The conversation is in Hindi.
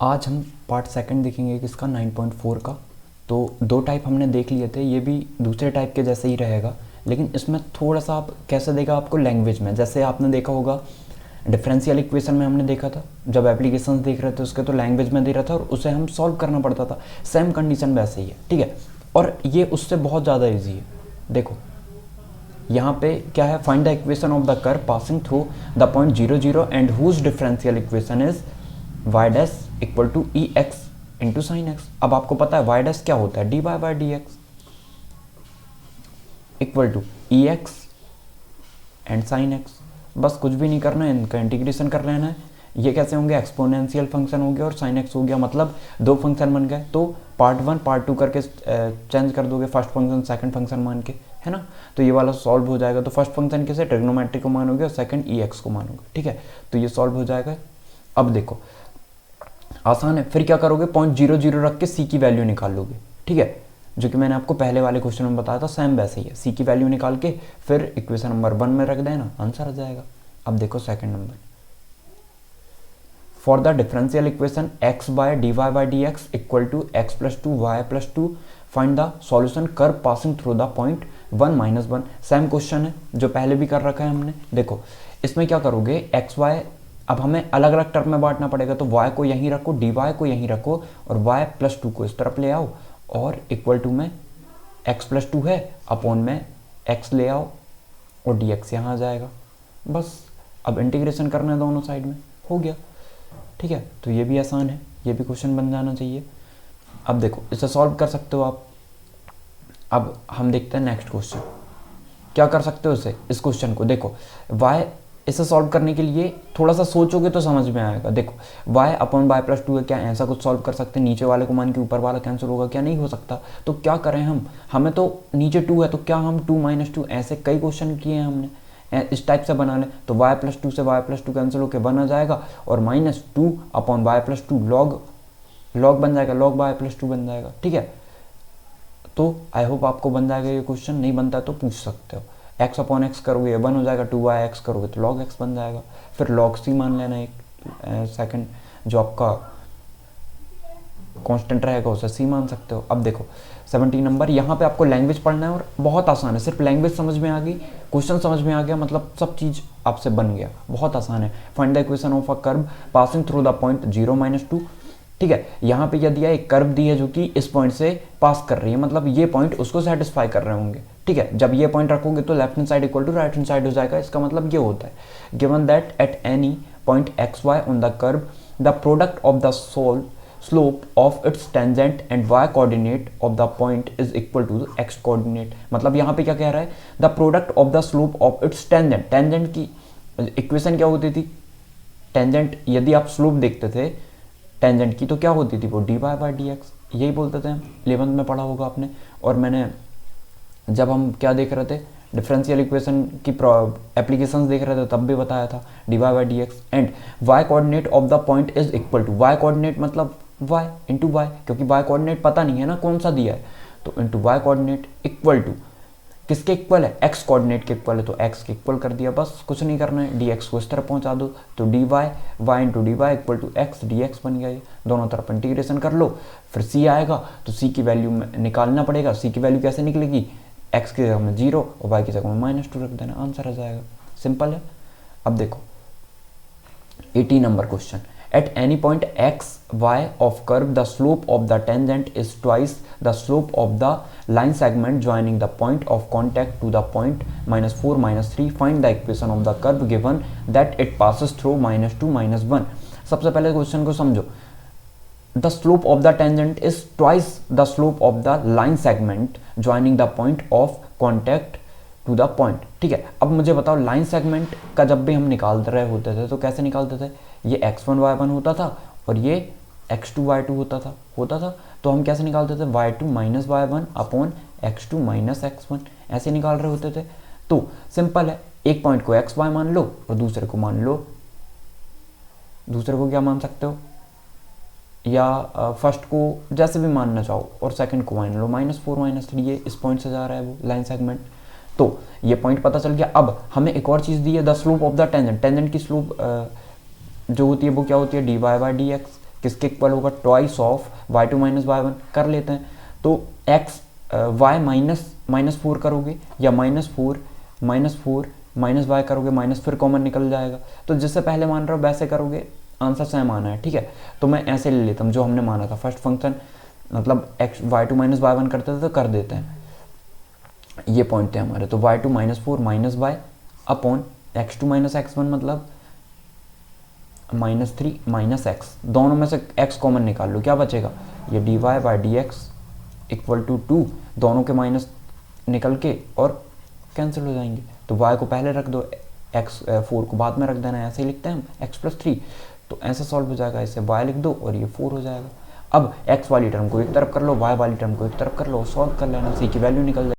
आज हम पार्ट सेकंड देखेंगे किसका 9.4 का। तो दो टाइप हमने देख लिए थे, ये भी दूसरे टाइप के जैसे ही रहेगा, लेकिन इसमें थोड़ा सा आप कैसे देगा आपको लैंग्वेज में। जैसे आपने देखा होगा डिफरेंशियल इक्वेशन में हमने देखा था, जब एप्लीकेशंस देख रहे थे उसके तो लैंग्वेज में दे रहा था और उसे हम सॉल्व करना पड़ता था। सेम कंडीशन वैसे ही है, ठीक है। और ये उससे बहुत ज़्यादा ईजी है। देखो यहाँ पे क्या है, find the equation of the curve passing through the point 0 0 and whose differential equation is y dash equal to e x into sine x. अब आपको पता है y डैश क्या होता है, d y by d x equal to e x and sine x. बस कुछ भी नहीं करना है, इनका इंटीग्रेशन कर लेना है। ये कैसे होंगे, एक्सपोनेंशियल फंक्शन हो गया और साइन एक्स हो गया, मतलब दो फंक्शन बन गए। तो पार्ट 1 पार्ट 2 करके चेंज कर दोगे, फर्स्ट फंक्शन सेकंड फंक्शन मान के, है ना। तो ये वाला सॉल्व हो जाएगा। तो फर्स्ट फंक्शन किसे, ट्रिग्नोमेट्री को मानोगे और सेकंड ई एक्स को मानोगे, ठीक है। तो ये सॉल्व हो जाएगा। अब देखो आसान है, फिर क्या करोगे, पॉइंट 0 0 रख के सी की वैल्यू निकाल लोगे, ठीक है। जो कि मैंने आपको पहले वाले क्वेश्चन में बताया था, सेम वैसे ही है। सी की वैल्यू निकाल के फिर इक्वेशन नंबर 1 में रख देना, आंसर आ जाएगा। अब देखो second number, for the differential equation x by d y by d x equal to x plus two y plus two, find the solution curve passing through the point 1 -1। Same question है जो पहले भी कर रखा है हमने। देखो इसमें क्या करोगे, एक्स वाई अब हमें अलग अलग टर्म में बांटना पड़ेगा। तो y को यहीं रखो, डी वाई को यहीं रखो और y प्लस टू को इस तरफ ले आओ और इक्वल टू में x प्लस टू है अपॉन में x ले आओ और dx यहाँ आ जाएगा। बस अब इंटीग्रेशन करना है दोनों साइड में, हो गया, ठीक है। तो ये भी आसान है, ये भी क्वेश्चन बन जाना चाहिए। अब देखो इसे सॉल्व कर सकते हो आप। अब हम देखते हैं नेक्स्ट क्वेश्चन, क्या कर सकते हो इसे, इस क्वेश्चन को। देखो y इसे सॉल्व करने के लिए थोड़ा सा सोचोगे तो समझ में आएगा। देखो y upon y plus two है, क्या ऐसा कुछ सॉल्व कर सकते हैं, नीचे वाले को मान के ऊपर वाला कैंसिल होगा, क्या नहीं हो सकता। तो क्या करें हम, हमें तो नीचे 2 है तो क्या हम 2 - 2 ऐसे कई क्वेश्चन किए हैं हमने, इस टाइप से बना लें। तो y प्लस टू से y प्लस टू कैंसिल होकर 1 आ जाएगा और -2 upon y plus two log बन जाएगा, लॉग वाई प्लस टू बन जाएगा, ठीक है। तो आई होप आपको बन जाएगा ये क्वेश्चन, नहीं बनता तो पूछ सकते हो। x अपॉन एक्स करोगे 1 हो जाएगा, 2y(x) करोगे तो log x बन जाएगा। फिर log c मान लेना, एक सेकंड जो आपका कांस्टेंट रहेगा उसे c मान सकते हो। अब देखो 17 नंबर, यहाँ पे आपको लैंग्वेज पढ़ना है और बहुत आसान है। सिर्फ लैंग्वेज समझ में आ गई, क्वेश्चन समझ में आ गया, मतलब सब चीज़ आपसे बन गया, बहुत आसान है। Find the equation of a curve passing through the point 0 -2, ठीक है। यहाँ पे यह दिया एक कर्व दी है जो कि इस पॉइंट से पास कर रही है, मतलब ये पॉइंट उसको सेटिस्फाई कर रहे होंगे, ठीक है। जब ये पॉइंट रखोगे तो left hand side equal to right hand side हो जाएगा। इसका मतलब ये होता है, given that at any point x y on the curve the product of the slope of its tangent and y coordinate of the point is equal to x coordinate. मतलब यहाँ पे क्या कह रहा है, the product of the slope of its tangent. Tangent की इक्वेशन क्या होती थी, टेंजेंट यदि आप स्लोप देखते थे टेंजेंट की तो क्या होती थी, वो d y by d x, यही बोलते थे। 11th में पढ़ा होगा आपने। और मैंने जब हम क्या देख रहे थे, डिफरेंशियल इक्वेशन की एप्लीकेशंस देख रहे थे तब भी बताया था, d y by d x and y coordinate of the point is equal to, y coordinate मतलब वाई इंटू वाई, क्योंकि वाई कोऑर्डिनेट पता नहीं है ना कौन सा दिया है, तो into y coordinate equal to किसके इक्वल है, एक्स कोऑर्डिनेट के इक्वल है, तो एक्स के इक्वल कर दिया, बस कुछ नहीं करना है। डी एक्स को इस तरफ पहुंचा दो तो d y into d y equal to x d x बन गया। ये दोनों तरफ इंटीग्रेशन कर लो, फिर सी आएगा तो सी की वैल्यू निकालना पड़ेगा। सी की वैल्यू कैसे निकलेगी, एक्स की जगह में 0 और वाई की जगह में -2 रख देना, आंसर आ जाएगा, सिंपल है। अब देखो 18 number question, at any point x y of curve the slope of the tangent is twice the slope of the line segment joining the point of contact to the point -4 -3, find the equation of the curve given that it passes through -2 -1। सबसे पहले क्वेश्चन को समझो, the slope of the tangent is twice the slope of the line segment joining the point of contact to the point, ठीक है। अब मुझे बताओ लाइन सेगमेंट का जब भी हम निकाल रहे होते थे तो कैसे निकालते थे, ये x1 y1 होता था और ये x2 y2 होता था। तो हम कैसे निकालते थे, y2 - y1 upon x2 - x1, ऐसे निकाल रहे होते थे। तो सिंपल है, एक पॉइंट को x y मान लो और दूसरे को मान लो, दूसरे को क्या मान सकते हो, या फर्स्ट को जैसे भी मानना चाहो और सेकंड को मान लो -4 -3, ये इस पॉइंट से जा रहा है वो लाइन सेगमेंट। तो ये पॉइंट पता चल गया। अब हमें एक और चीज़ दी है, the slope of the tangent. Tangent की स्लोप जो होती है वो क्या होती है, d y by d x, किसके इक्वल होगा, twice of y two minus y one. कर लेते हैं। तो एक्स वाई माइनस फोर करोगे या -4 माइनस वाई करोगे, माइनस फिर कॉमन निकल जाएगा। तो जिससे पहले मान रहा हो वैसे करोगे, आंसर सेम आना है, ठीक है। तो मैं ऐसे ले लेता हूँ जो हमने माना था फर्स्ट फंक्शन, मतलब x y two minus y one करते थे तो कर देते हैं, ये पॉइंट थे हमारे। तो y two -4 minus y upon x two minus x one मतलब -3 माइनस एक्स, दोनों में से एक्स कॉमन निकाल लो, क्या बचेगा, ये d y by d x equal to 2, दोनों के माइनस निकल के और कैंसिल हो जाएंगे। तो y को पहले रख दो, x 4 को बाद में रख देना है, ऐसे ही लिखते हैं हम x+3। तो ऐसे सॉल्व हो जाएगा, इसे y लिख दो और ये 4 हो जाएगा। अब x वाली टर्म को एक तरफ कर लो, y वाली टर्म को एक तरफ कर लो, सॉल्व कर लेना, c की वैल्यू निकल जाएगी।